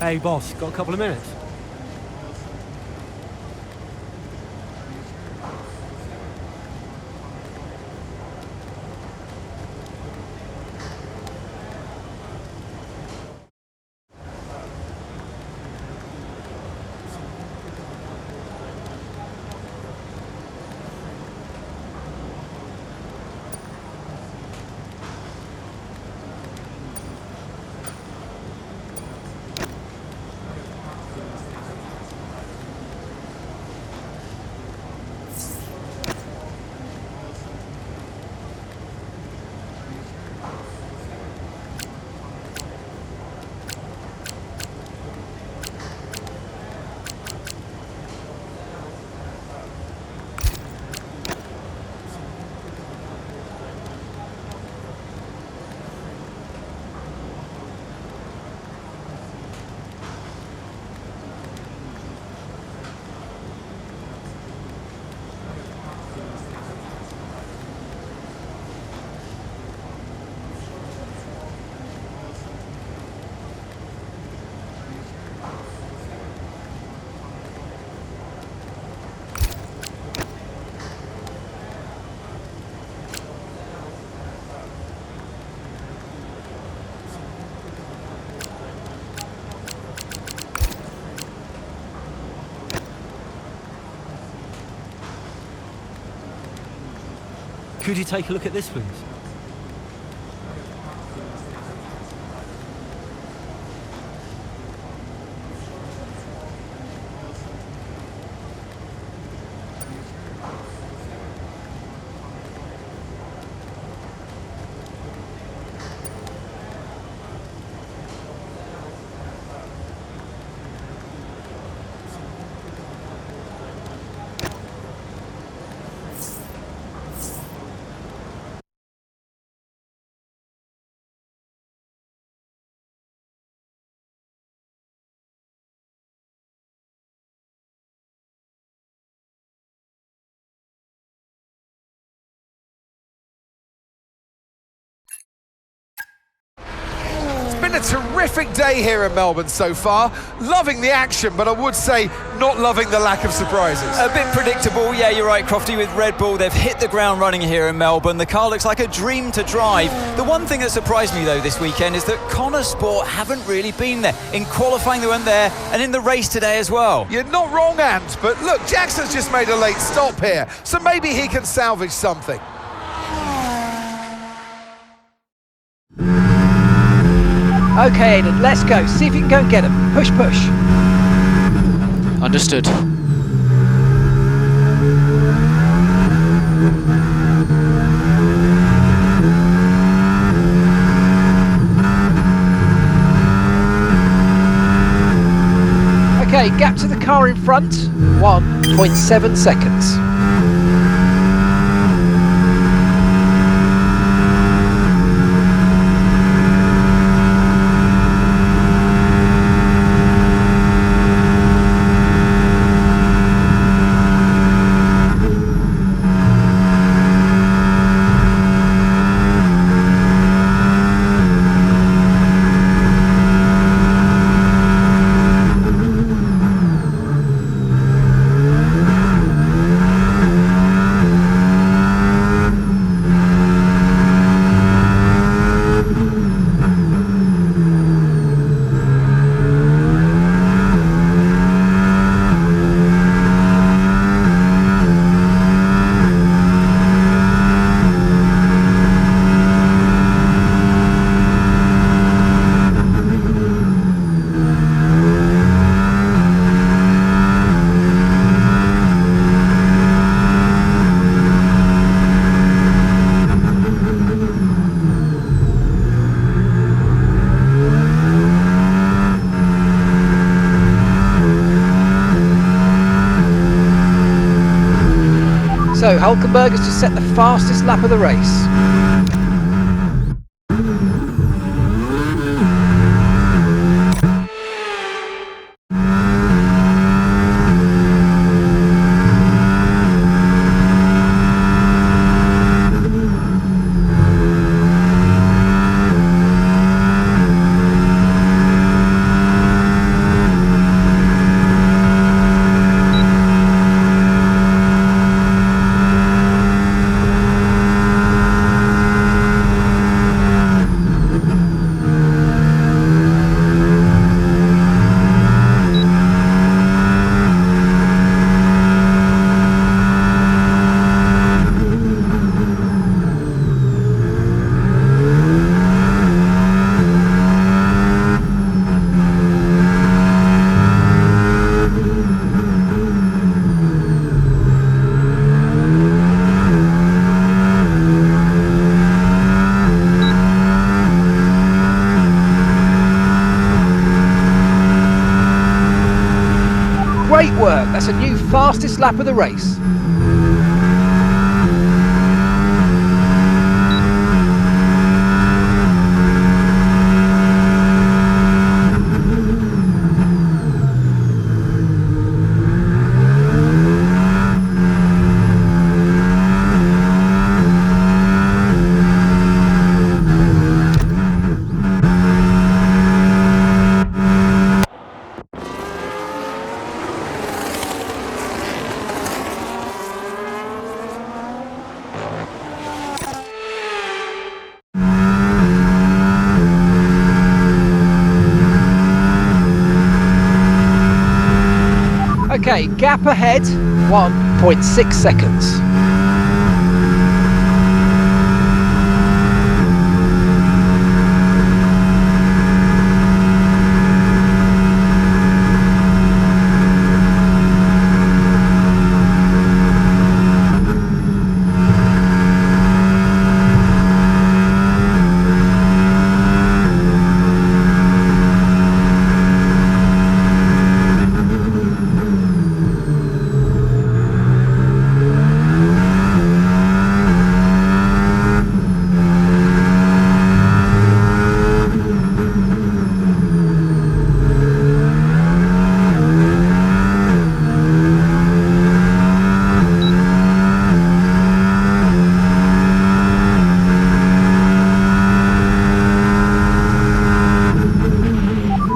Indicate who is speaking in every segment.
Speaker 1: Hey boss, got a couple of minutes? Could you take a look at this, please?
Speaker 2: Been a terrific day here in Melbourne so far. Loving the action, but I would say not loving the lack of surprises.
Speaker 3: A bit predictable, yeah, you're right, Crofty, with Red Bull. They've hit the ground running here in Melbourne. The car looks like a dream to drive. The one thing that surprised me, though, this weekend is that Connor Sport haven't really been there. In qualifying, they weren't there, and in the race today as well.
Speaker 2: You're not wrong, Ant, but look, Jackson's just made a late stop here, so maybe he can salvage something.
Speaker 4: Okay, Aidan, let's go. See if you can go and get him. Push, push.
Speaker 5: Understood.
Speaker 4: Okay, gap to the car in front, 1.7 seconds. So Hulkenberg has just set the fastest lap of the race. work. That's a new fastest lap of the race. Okay, gap ahead, 1.6 seconds.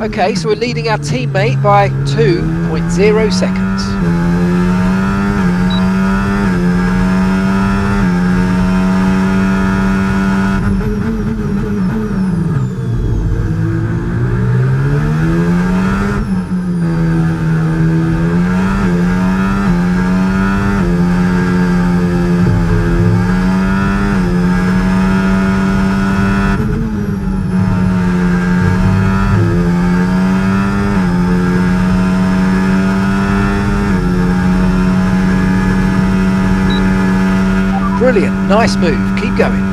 Speaker 4: Okay, so we're leading our teammate by 2.0 seconds. Brilliant, nice move, keep going.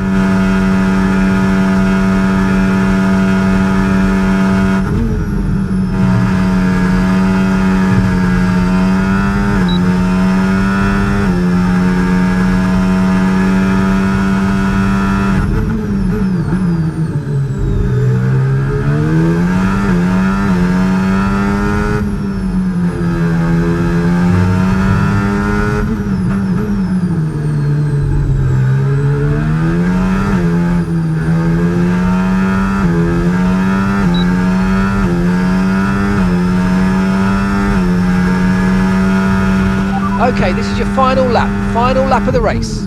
Speaker 4: Okay, this is your final lap of the race.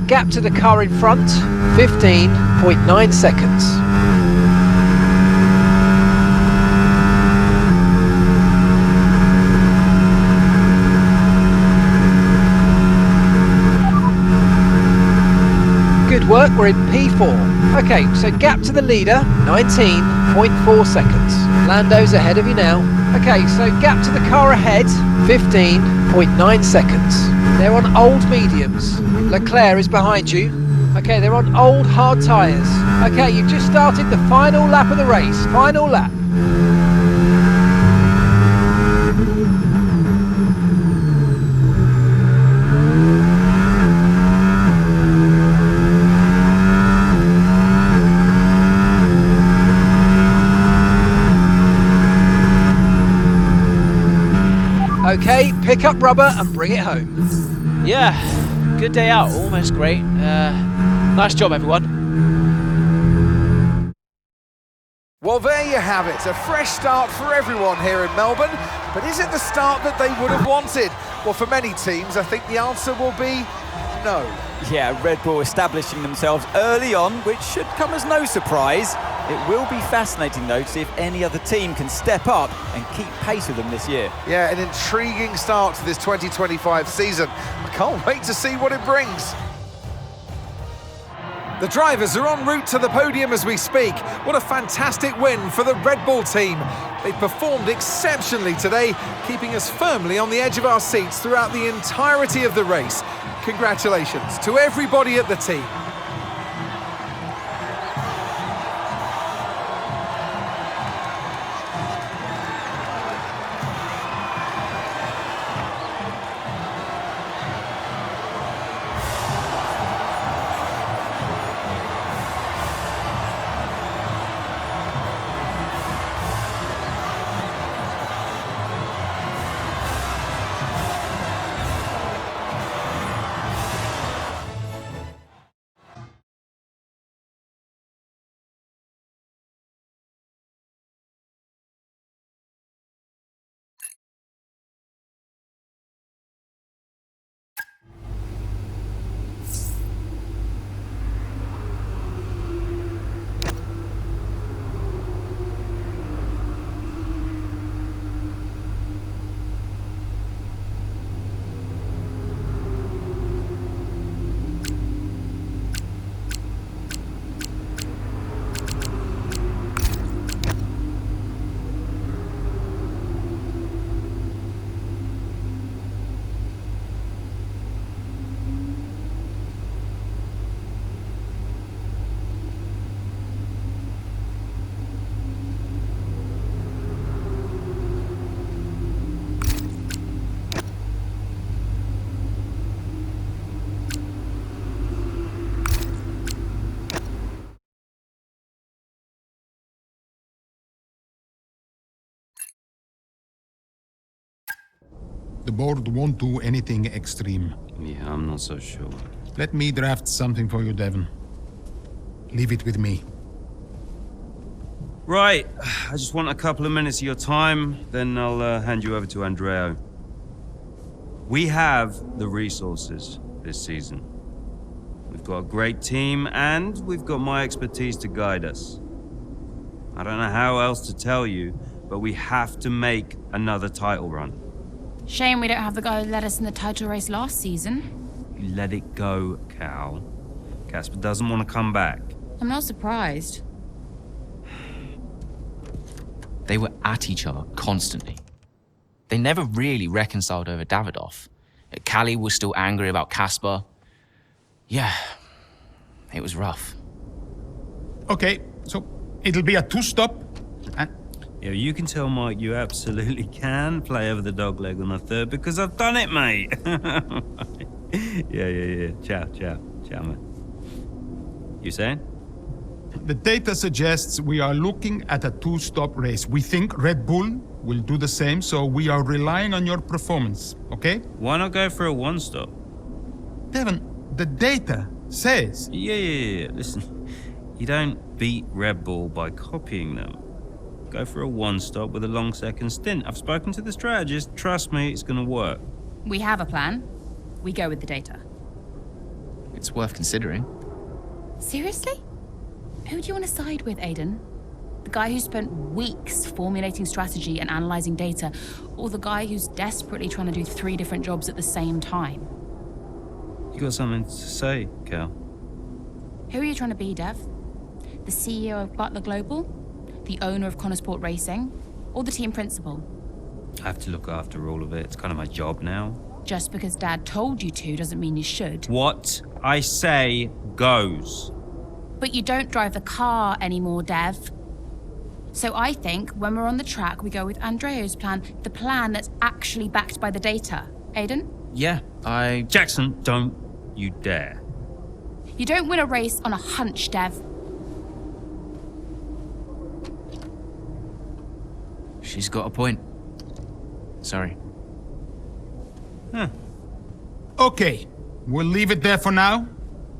Speaker 4: Gap to the car in front, 15.9 seconds. Good work, we're in P4. Okay, so gap to the leader, 19.4 seconds. Lando's ahead of you now. Okay, so gap to the car ahead, 15.9 seconds. They're on old mediums. Leclerc is behind you. Okay, they're on old hard tyres. Okay, you've just started the final lap of the race. Final lap. Okay, pick up rubber and bring it home.
Speaker 5: Yeah, good day out, almost great. Nice job, everyone.
Speaker 2: Well, there you have it, a fresh start for everyone here in Melbourne, but is it the start that they would have wanted? Well, for many teams, I think the answer will be no.
Speaker 3: Yeah, Red Bull establishing themselves early on, which should come as no surprise. It will be fascinating, though, to see if any other team can step up and keep pace with them this year.
Speaker 2: Yeah, an intriguing start to this 2025 season. I can't wait to see what it brings. The drivers are en route to the podium as we speak. What a fantastic win for the Red Bull team. They performed exceptionally today, keeping us firmly on the edge of our seats throughout the entirety of the race. Congratulations to everybody at the team.
Speaker 6: The board won't do anything extreme.
Speaker 7: Yeah, I'm not so sure.
Speaker 6: Let me draft something for you, Devon. Leave it with me.
Speaker 7: Right, I just want a couple of minutes of your time, then I'll hand you over to Andreo. We have the resources this season. We've got a great team, and we've got my expertise to guide us. I don't know how else to tell you, but we have to make another title run.
Speaker 8: Shame we don't have the guy who led us in the title race last season.
Speaker 7: You let it go, Cal. Casper doesn't want to come back.
Speaker 8: I'm not surprised.
Speaker 9: They were at each other constantly. They never really reconciled over Davidoff. Callie was still angry about Casper. Yeah, it was rough.
Speaker 6: Okay, so it'll be a two-stop. And
Speaker 7: Yeah, you can tell Mike you absolutely can play over the dog leg on the third because I've done it, mate. Yeah. Ciao, man. You saying?
Speaker 6: the data suggests we are looking at a two-stop race. We think Red Bull will do the same, so we are relying on your performance, okay?
Speaker 7: Why not go for a one-stop?
Speaker 6: Devon, the data says...
Speaker 7: Yeah. Listen, you don't beat Red Bull by copying them. Go for a one-stop with a long second stint. I've spoken to the strategist. Trust me, it's gonna work.
Speaker 8: We have a plan. We go with the data.
Speaker 9: It's worth considering.
Speaker 8: Seriously? Who do you want to side with, Aiden? The guy who spent weeks formulating strategy and analyzing data, or the guy who's desperately trying to do 3 different jobs at the same time?
Speaker 7: You got something to say, Cal?
Speaker 8: Who are you trying to be, Dev? The CEO of Butler Global? The owner of Connorsport Racing? Or the team principal?
Speaker 7: I have to look after all of it. It's kind of my job now.
Speaker 8: Just because Dad told you to doesn't mean you should.
Speaker 7: What I say goes.
Speaker 8: But you don't drive the car anymore, Dev. So I think when we're on the track, we go with Andreo's plan, the plan that's actually backed by the data. Aiden?
Speaker 9: Yeah,
Speaker 7: Jackson, don't you dare.
Speaker 8: You don't win a race on a hunch, Dev.
Speaker 9: She's got a point. Sorry.
Speaker 6: Okay, we'll leave it there for now.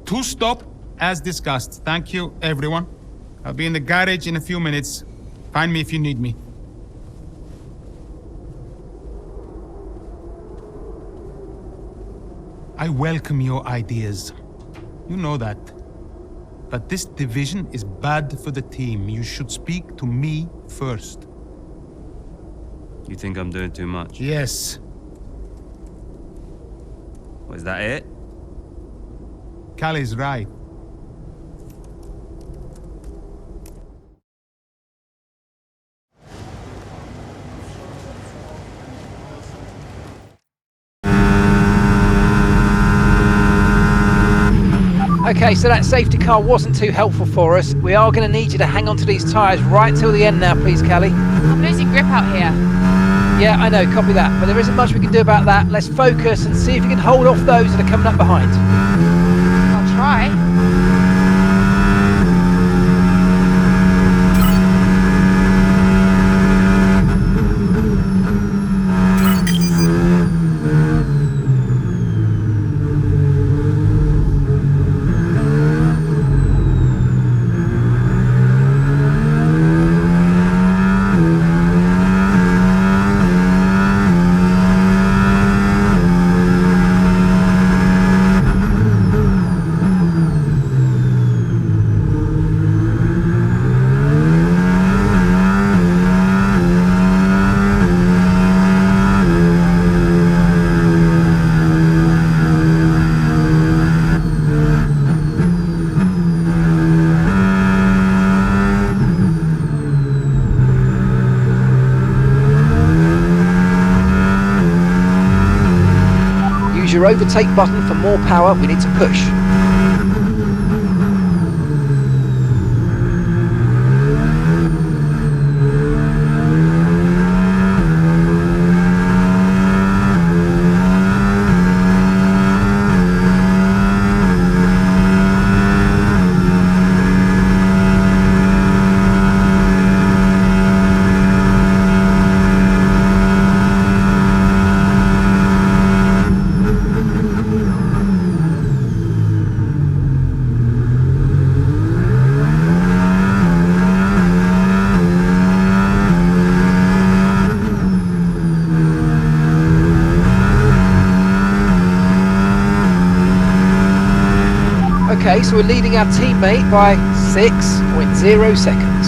Speaker 6: Two-stop, as discussed. Thank you, everyone. I'll be in the garage in a few minutes. Find me if you need me. I welcome your ideas. You know that. But this division is bad for the team. You should speak to me first.
Speaker 7: You think I'm doing too much?
Speaker 6: Yes.
Speaker 7: Was that it?
Speaker 6: Callie's right.
Speaker 4: Okay, so that safety car wasn't too helpful for us. We are going to need you to hang on to these tyres right till the end now, please, Callie.
Speaker 8: I'm losing grip out here.
Speaker 4: Yeah, I know, copy that. But there isn't much we can do about that. Let's focus and see if you can hold off those that are coming up behind.
Speaker 8: I'll try.
Speaker 4: Use your overtake button for more power. We need to push. Okay, so we're leading our teammate by 6.0 seconds.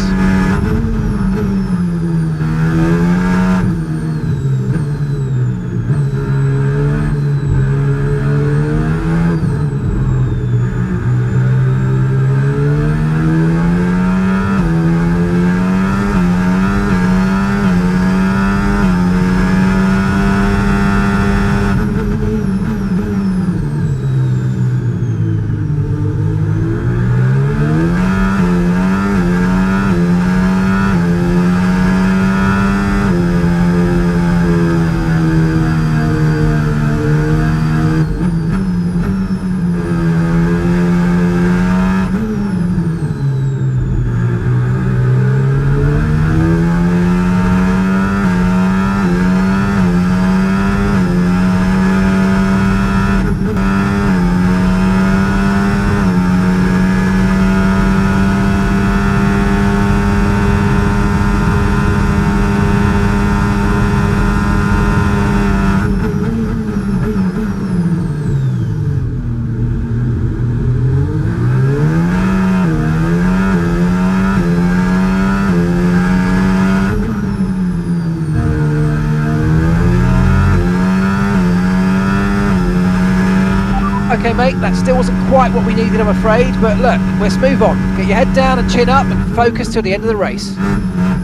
Speaker 4: Okay mate, that still wasn't quite what we needed, I'm afraid, but look, let's move on. Get your head down and chin up and focus till the end of the race.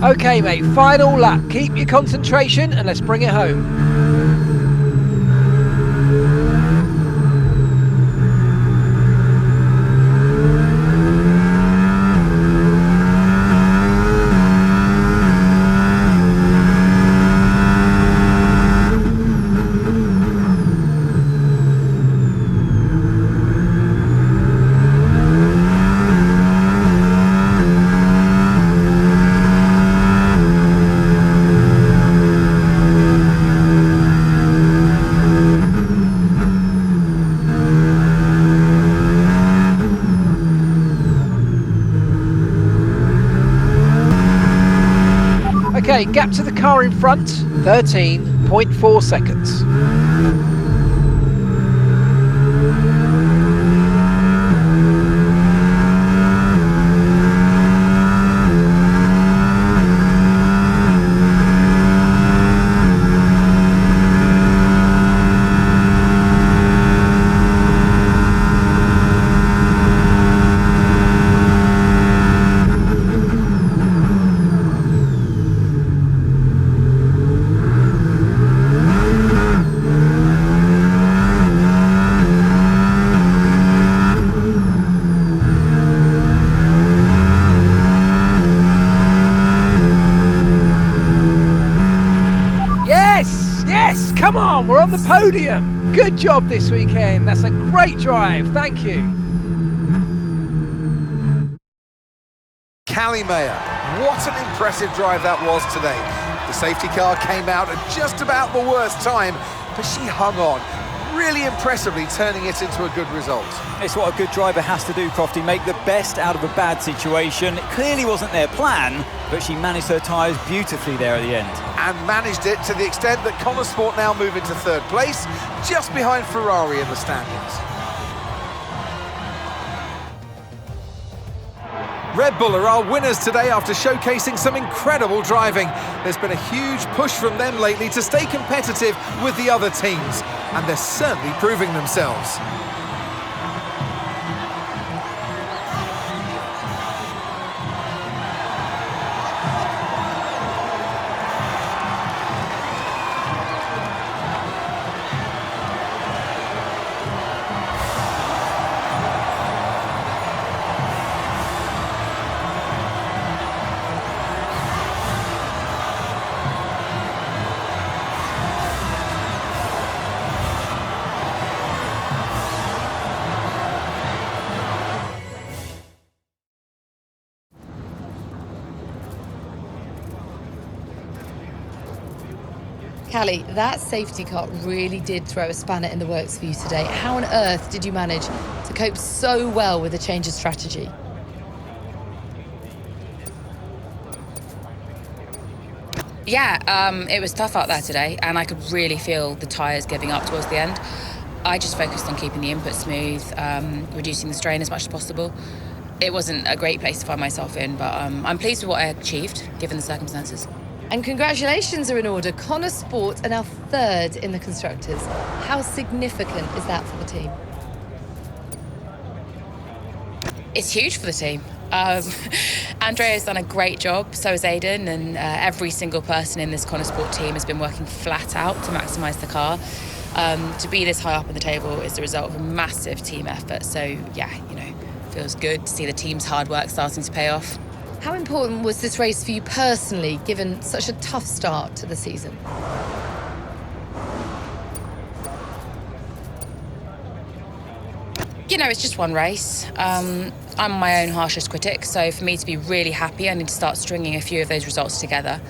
Speaker 4: Okay mate, final lap. Keep your concentration and let's bring it home. Okay, gap to the car in front, 13.4 seconds. Come on, we're on the podium. Good job this weekend. That's a great drive. Thank you.
Speaker 2: Callie Mayer, what an impressive drive that was today. The safety car came out at just about the worst time, but she hung on, really impressively turning it into a good result.
Speaker 3: It's what a good driver has to do, Crofty, make the best out of a bad situation. It clearly wasn't their plan, but she managed her tyres beautifully there at the end.
Speaker 2: And managed it to the extent that Connorsport now move into third place, just behind Ferrari in the standings. Red Bull are our winners today after showcasing some incredible driving. There's been a huge push from them lately to stay competitive with the other teams, and they're certainly proving themselves.
Speaker 10: Callie, that safety car really did throw a spanner in the works for you today. How on earth did you manage to cope so well with the change of strategy?
Speaker 8: Yeah, it was tough out there today, and I could really feel the tyres giving up towards the end. I just focused on keeping the input smooth, reducing the strain as much as possible. It wasn't a great place to find myself in, but I'm pleased with what I achieved, given the circumstances.
Speaker 10: And congratulations are in order. Connorsport are now third in the Constructors. How significant is that for the team?
Speaker 8: It's huge for the team. Andrea's done a great job, so has Aidan, and every single person in this Connorsport team has been working flat out to maximise the car. To be this high up in the table is the result of a massive team effort, so yeah, feels good to see the team's hard work starting to pay off.
Speaker 10: How important was this race for you personally, given such a tough start to the season?
Speaker 8: It's just one race. I'm my own harshest critic, so for me to be really happy, I need to start stringing a few of those results together.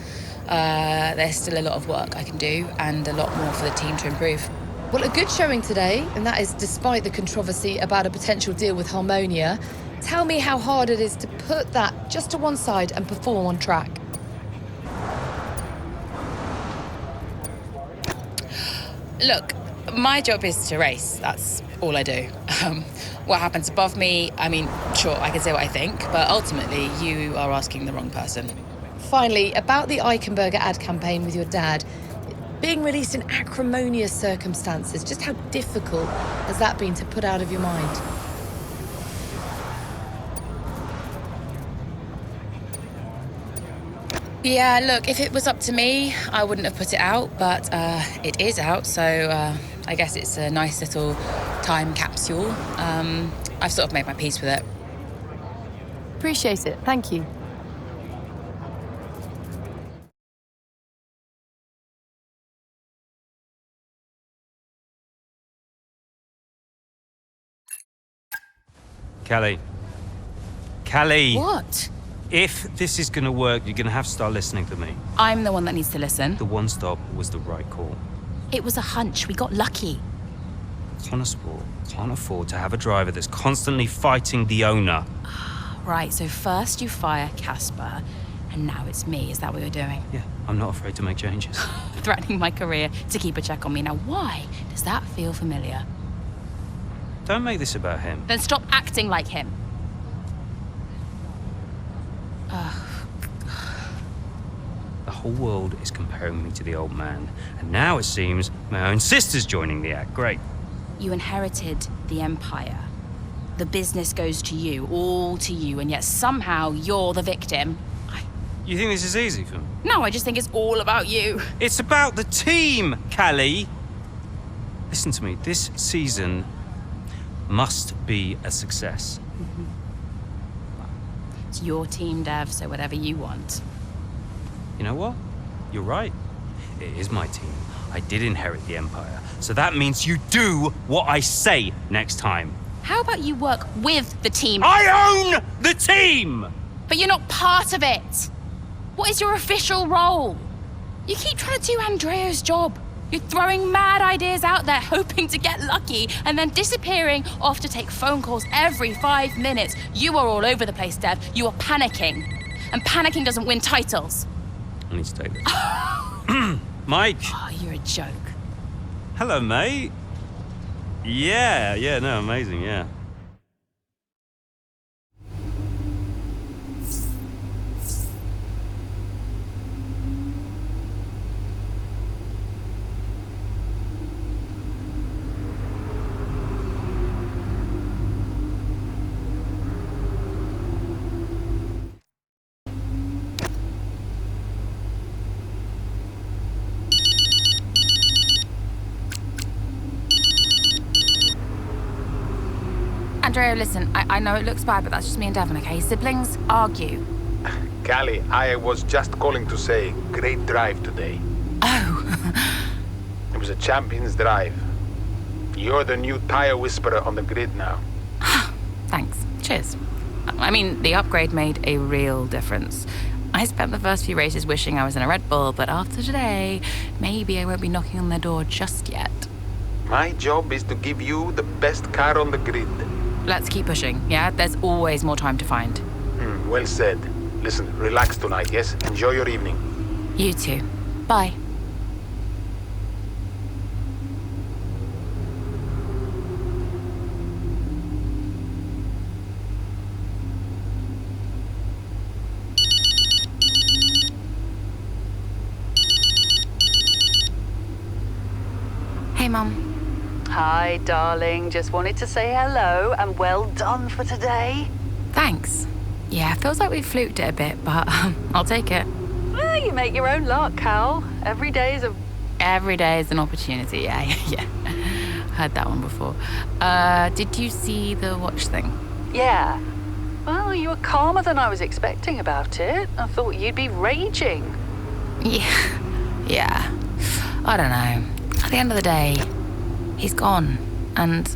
Speaker 8: There's still a lot of work I can do and a lot more for the team to improve.
Speaker 10: Well, a good showing today, and that is despite the controversy about a potential deal with Harmonia. Tell me how hard it is to put that just to one side and perform on track.
Speaker 8: Look, my job is to race. That's all I do. What happens above me, sure, I can say what I think, but ultimately you are asking the wrong person.
Speaker 10: Finally, about the Eichenberger ad campaign with your dad, being released in acrimonious circumstances, just how difficult has that been to put out of your mind?
Speaker 8: Yeah, look, if it was up to me, I wouldn't have put it out, but it is out, so I guess it's a nice little time capsule. I've sort of made my peace with it.
Speaker 10: Appreciate it. Thank you.
Speaker 7: Callie. Callie!
Speaker 8: What?
Speaker 7: If this is going to work, you're going to have to start listening to me.
Speaker 8: I'm the one that needs to listen.
Speaker 7: The one stop was the right call.
Speaker 8: It was a hunch. We got lucky.
Speaker 7: Connorsport can't afford to have a driver that's constantly fighting the owner.
Speaker 8: Right, so first you fire Casper, and now it's me. Is that what you're doing?
Speaker 7: Yeah, I'm not afraid to make changes.
Speaker 8: Threatening my career to keep a check on me. Now, why does that feel familiar?
Speaker 7: Don't make this about him.
Speaker 8: Then stop acting like him.
Speaker 7: The whole world is comparing me to the old man, and now it seems my own sister's joining the act. Great.
Speaker 8: You inherited the empire. The business goes to you, all to you, and yet somehow you're the victim.
Speaker 7: You think this is easy for me?
Speaker 8: No, I just think it's all about you.
Speaker 7: It's about the team, Callie. Listen to me, this season must be a success.
Speaker 8: Mm-hmm. It's your team, Dev, so whatever you want.
Speaker 7: You know what? You're right. It is my team. I I did inherit the Empire, so that means you do what I say next time.
Speaker 8: How about you work with the team?
Speaker 7: I own the team!
Speaker 8: But you're not part of it. What is your official role? You keep trying to do Andrea's job. You're throwing mad ideas out there, hoping to get lucky, and then disappearing off to take phone calls every 5 minutes. You are all over the place, Dev. You are panicking. And panicking doesn't win titles.
Speaker 7: I need to take this. Mike.
Speaker 8: Oh, you're a joke.
Speaker 7: Hello, mate. Yeah, no, amazing, yeah.
Speaker 8: Andrea, listen, I know it looks bad, but that's just me and Devon, okay? Siblings argue.
Speaker 11: Callie, I was just calling to say, great drive today.
Speaker 8: Oh.
Speaker 11: It was a champion's drive. You're the new tire whisperer on the grid now.
Speaker 8: Thanks. Cheers. I mean, the upgrade made a real difference. I spent the first few races wishing I was in a Red Bull, but after today, maybe I won't be knocking on their door just yet.
Speaker 11: My job is to give you the best car on the grid.
Speaker 8: Let's keep pushing, yeah? There's always more time to find.
Speaker 11: Well said. Listen, relax tonight, yes? Enjoy your evening.
Speaker 8: You too. Bye. Hey, Mum.
Speaker 12: Hi, darling. Just wanted to say hello and well done for today.
Speaker 8: Thanks. Yeah, feels like we fluked it a bit, but I'll take it.
Speaker 12: Well, you make your own luck, Cal. Every day is
Speaker 8: an opportunity, yeah. Heard that one before. Did you see the watch thing?
Speaker 12: Yeah. Well, you were calmer than I was expecting about it. I thought you'd be raging.
Speaker 8: Yeah. I don't know. At the end of the day, he's gone, and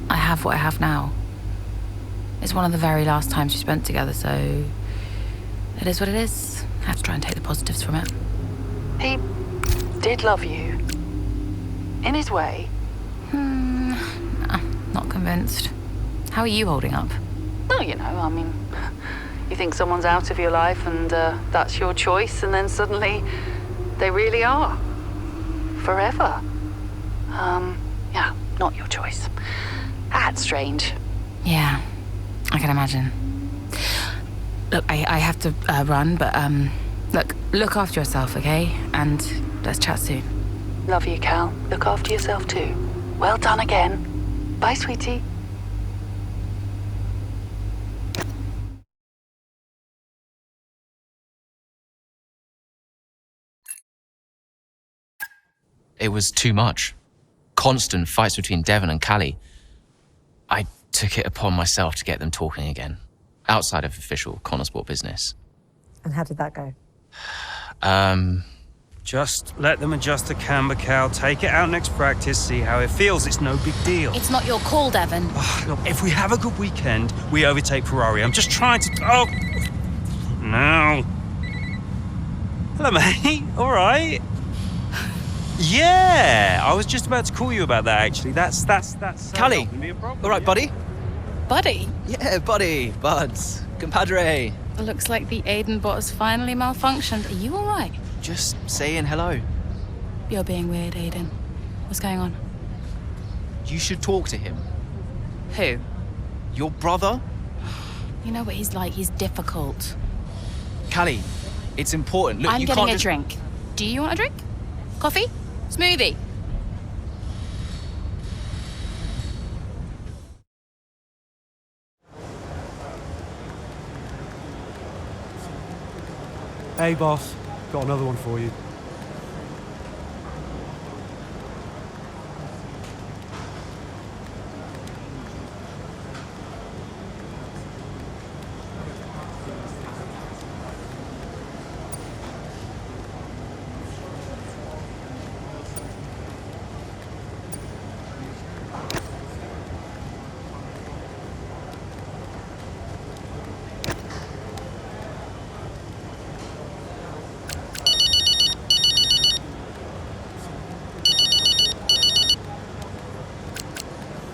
Speaker 8: I have what I have now. It's one of the very last times we spent together, so it is what it is. I have to try and take the positives from it.
Speaker 12: He did love you. In his way.
Speaker 8: Nah, not convinced. How are you holding up?
Speaker 12: Well, you know, I mean, you think someone's out of your life and that's your choice, and then suddenly they really are. Forever. Yeah, not your choice. That's strange.
Speaker 8: Yeah, I can imagine. Look, I have to run, but look after yourself, okay? And let's chat soon.
Speaker 12: Love you, Cal. Look after yourself too. Well done again. Bye, sweetie.
Speaker 9: It was too much. Constant fights between Devon and Callie. I took it upon myself to get them talking again, outside of official Connorsport business.
Speaker 13: And how did that go?
Speaker 7: Just let them adjust the camber, Cal. Take it out next practice, see how it feels. It's no big deal.
Speaker 8: It's not your call, Devon.
Speaker 7: Look, if we have a good weekend, we overtake Ferrari. I'm just trying to... Oh! No. Hello, mate. All right. Yeah, I was just about to call you about that, actually. That's
Speaker 3: Callie,
Speaker 7: not gonna be a problem,
Speaker 3: all right,
Speaker 7: yeah.
Speaker 3: buddy?
Speaker 8: Buddy?
Speaker 3: Yeah, buddy, buds, compadre.
Speaker 8: Looks like the Aiden bot has finally malfunctioned. Are you all right?
Speaker 3: Just saying hello.
Speaker 8: You're being weird, Aiden. What's going on?
Speaker 9: You should talk to him.
Speaker 8: Who?
Speaker 9: Your brother?
Speaker 8: You know what he's like. He's difficult.
Speaker 9: Callie, it's important. Look,
Speaker 8: I'm
Speaker 9: you
Speaker 8: getting
Speaker 9: can't
Speaker 8: a
Speaker 9: just...
Speaker 8: drink. Do you want a drink? Coffee? Smoothie?
Speaker 1: Hey, boss. Got another one for you.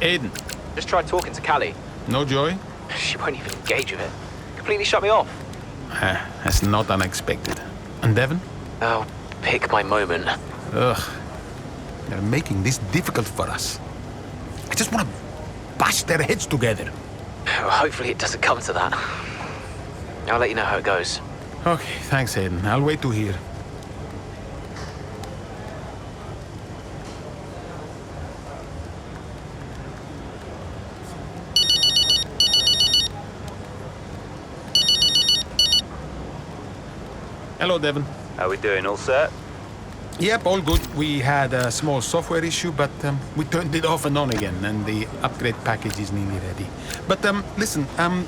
Speaker 6: Aiden,
Speaker 4: Just tried talking to Callie.
Speaker 6: no joy?
Speaker 4: She won't even engage with it. Completely shut me off.
Speaker 6: That's not unexpected. And Devon?
Speaker 4: Oh, pick my moment.
Speaker 6: Ugh. They're making this difficult for us. I just want to bash their heads together.
Speaker 4: Well, hopefully it doesn't come to that. I'll let you know how it goes.
Speaker 6: Okay, thanks, Aiden. I'll wait to hear. Hello, Devon.
Speaker 7: How we doing? All set?
Speaker 6: Yep, all good. We had a small software issue, but we turned it off and on again, and the upgrade package is nearly ready. But listen, I'm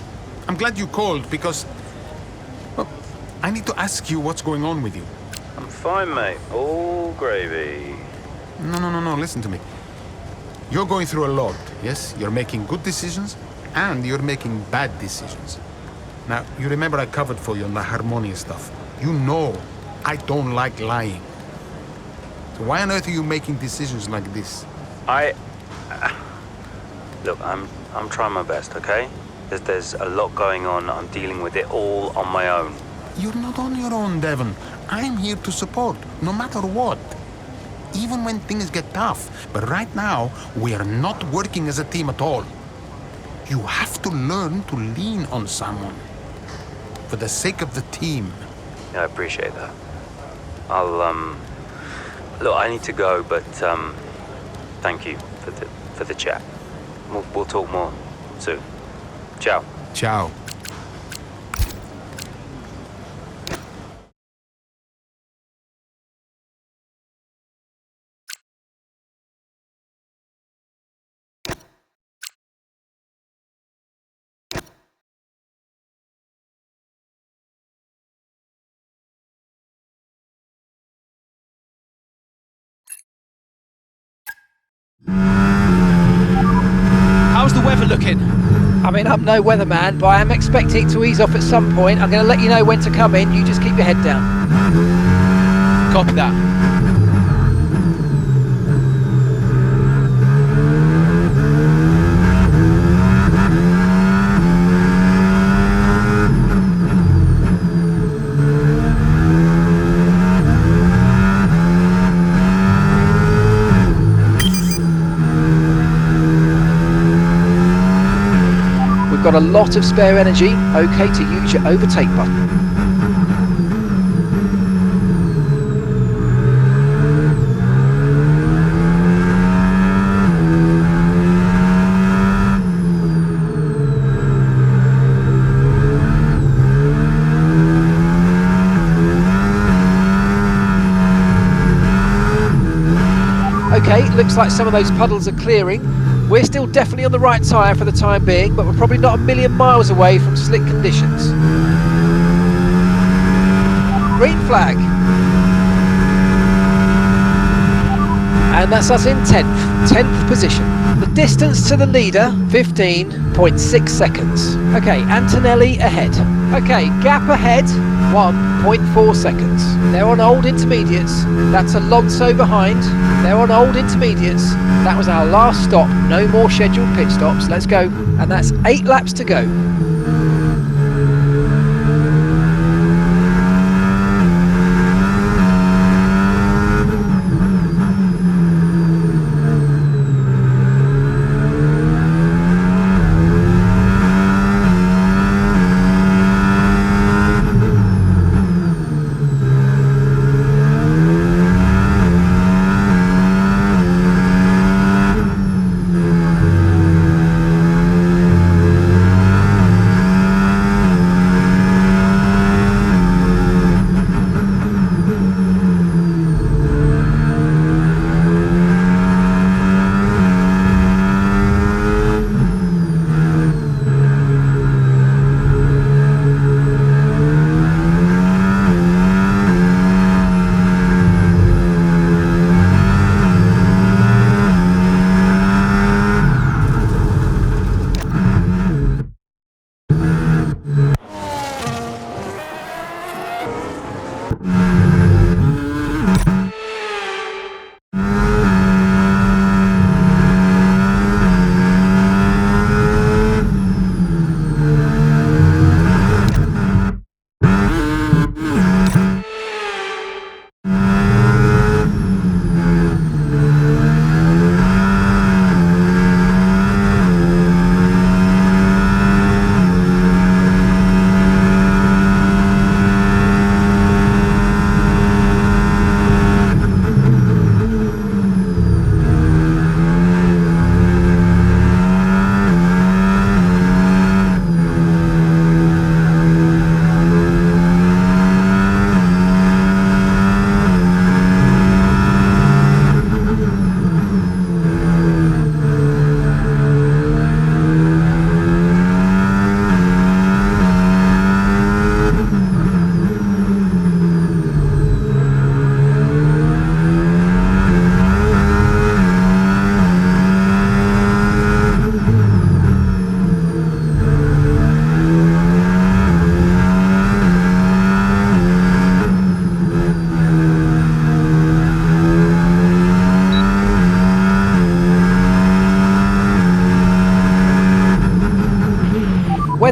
Speaker 6: glad you called because, well, I need to ask you what's going on with you.
Speaker 7: I'm fine, mate. All gravy.
Speaker 6: No, listen to me. You're going through a lot, yes? You're making good decisions, and you're making bad decisions. Now, you remember I covered for you on the Harmonia stuff. You know I don't like lying. So why on earth are you making decisions like this?
Speaker 7: Look, I'm trying my best, okay? There's a lot going on. I'm dealing with it all on my own.
Speaker 6: You're not on your own, Devon. I'm here to support, no matter what. Even when things get tough. But right now, we are not working as a team at all. You have to learn to lean on someone. For the sake of the team.
Speaker 7: Yeah, I appreciate that. Look, I need to go, but thank you for the chat. We'll talk more soon. Ciao.
Speaker 6: Ciao.
Speaker 5: How's the weather looking?
Speaker 4: I mean, I'm no weatherman, but I am expecting it to ease off at some point. I'm going to let you know when to come in. You just keep your head down.
Speaker 5: Copy that.
Speaker 4: Got a lot of spare energy, okay to use your overtake button. Okay, looks like some of those puddles are clearing. We're still definitely on the right tyre for the time being, but we're probably not a million miles away from slick conditions. Green flag. And that's us in 10th position. The distance to the leader, 15.6 seconds. Okay, Antonelli ahead. Okay, gap ahead, 1.4 seconds. They're on old intermediates. That's Alonso behind. They're on old intermediates. That was our last stop. No more scheduled pit stops. Let's go. And that's 8 laps to go.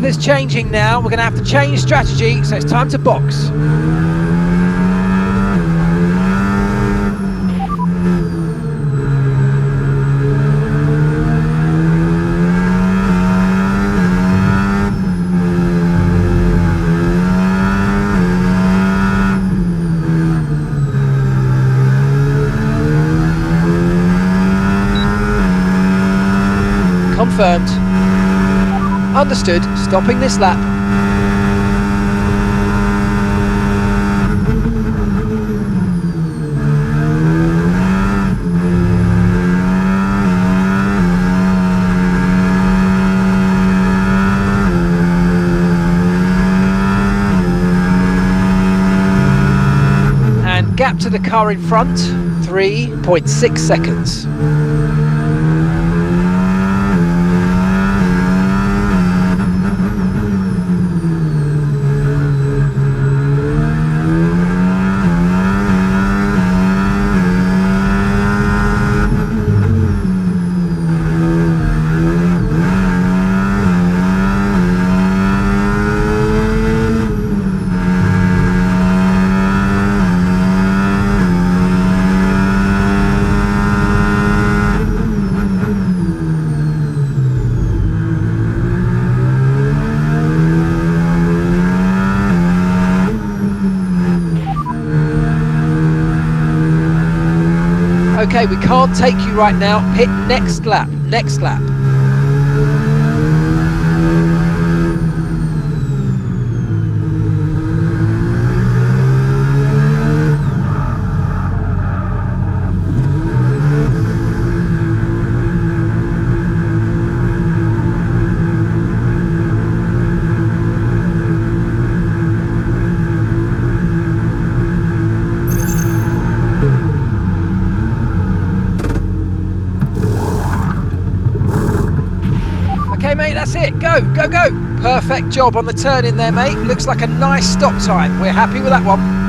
Speaker 4: weather's changing now. We're going to have to change strategy, so it's time to box. Confirmed. Understood. Stopping this lap. And gap to the car in front, 3.6 seconds. Okay, we can't take you right now. Hit next lap, next lap. Mate, that's it. Go, go, go. Perfect job on the turn in there, mate. Looks like a nice stop time. We're happy with that one.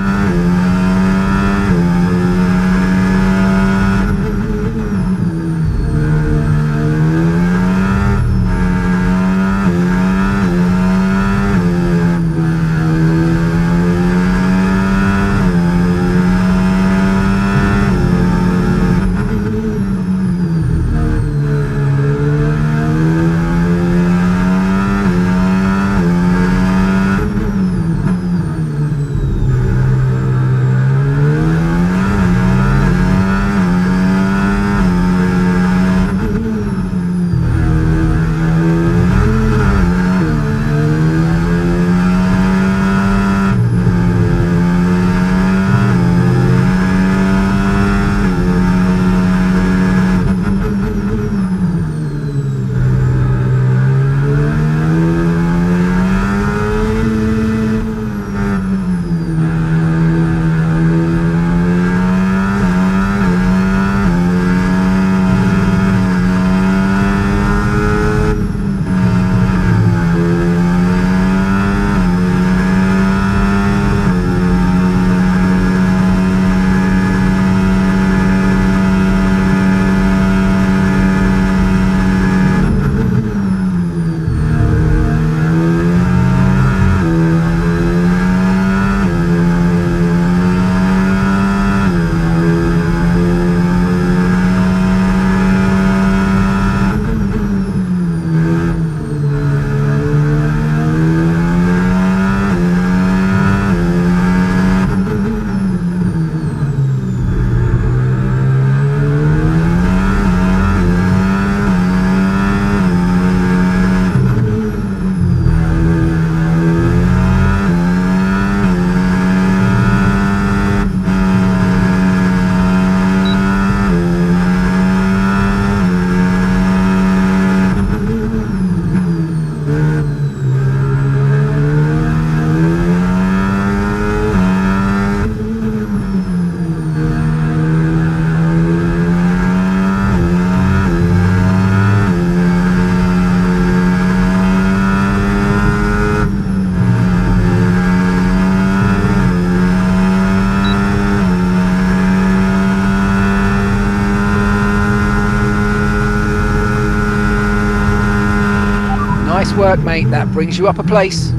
Speaker 4: Nice work, mate. That brings you up a place.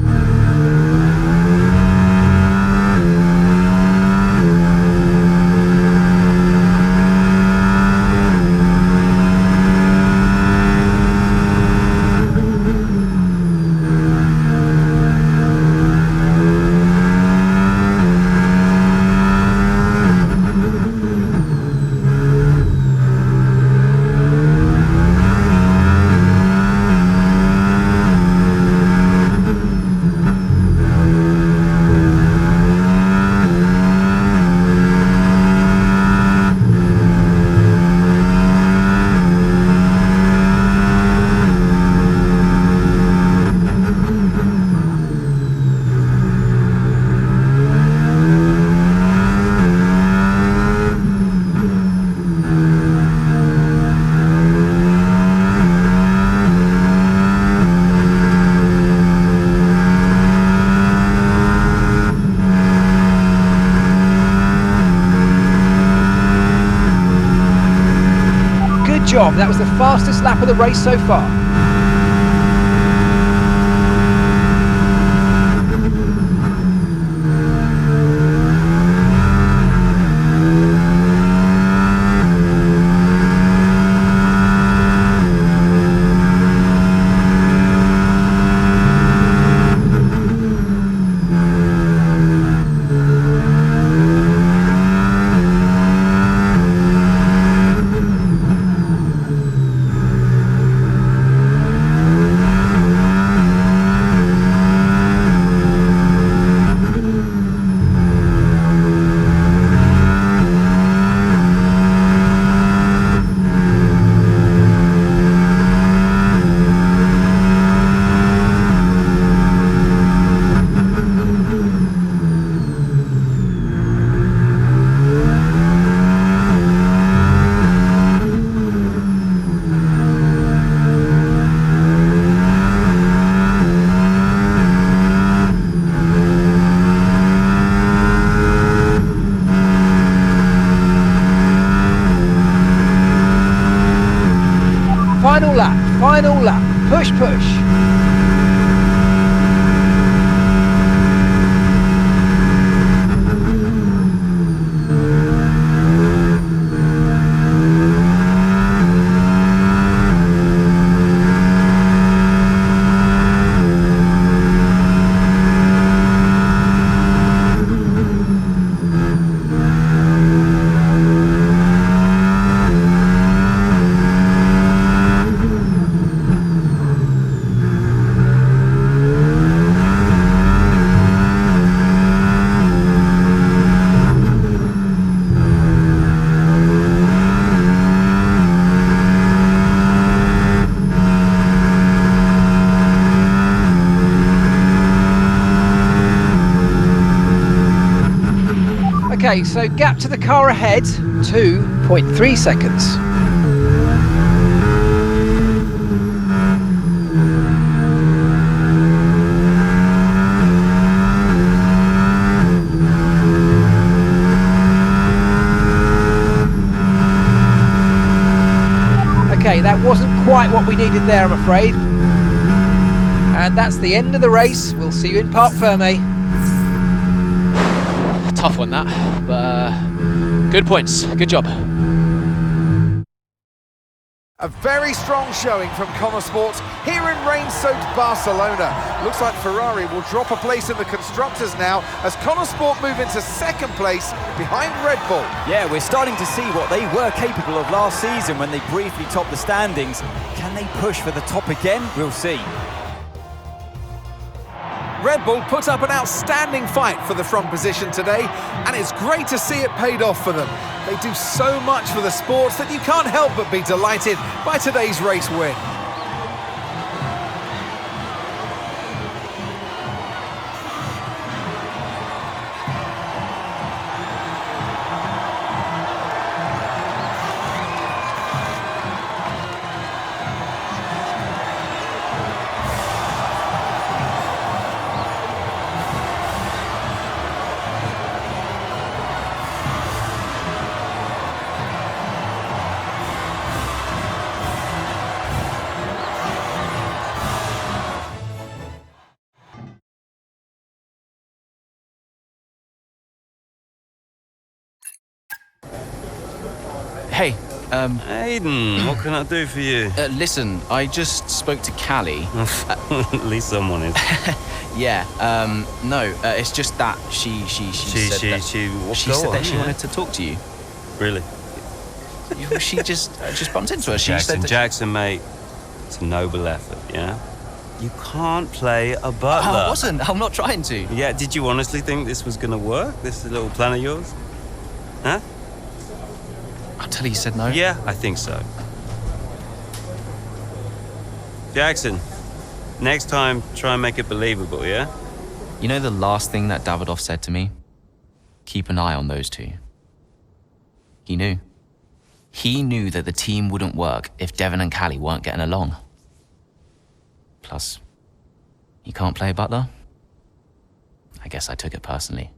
Speaker 4: Job. That was the fastest lap of the race so far. Final lap, push, push. Okay, so gap to the car ahead, 2.3 seconds. Okay, that wasn't quite what we needed there, I'm afraid. And that's the end of the race. We'll see you in Parc Fermé.
Speaker 5: Tough one that, but good points, good job.
Speaker 2: A very strong showing from Sport here in rain-soaked Barcelona. Looks like Ferrari will drop a place in the Constructors now as Sport move into second place behind Red Bull.
Speaker 3: Yeah, we're starting to see what they were capable of last season when they briefly topped the standings. Can they push for the top again? We'll see.
Speaker 2: Red Bull put up an outstanding fight for the front position today, and it's great to see it paid off for them. They do so much for the sport that you can't help but be delighted by today's race win.
Speaker 9: Hey,
Speaker 7: Aiden, what can I do for you?
Speaker 9: listen, I just spoke to Callie.
Speaker 7: At least someone is.
Speaker 9: Yeah, no, it's just that she said that she wanted to talk to you.
Speaker 7: Really?
Speaker 9: She just bumped into her. She
Speaker 7: Jackson,
Speaker 9: said that
Speaker 7: Jackson, mate, it's a noble effort, yeah? You can't play a butler.
Speaker 9: I wasn't. I'm not trying to.
Speaker 7: Yeah, did you honestly think this was gonna work? This little plan of yours? Huh?
Speaker 9: Until he said no.
Speaker 7: Yeah, I think so. Jackson, next time, try and make it believable, yeah?
Speaker 9: You know the last thing that Davidoff said to me? Keep an eye on those two. He knew. He knew that the team wouldn't work if Devon and Callie weren't getting along. Plus, you can't play butler? I guess I took it personally.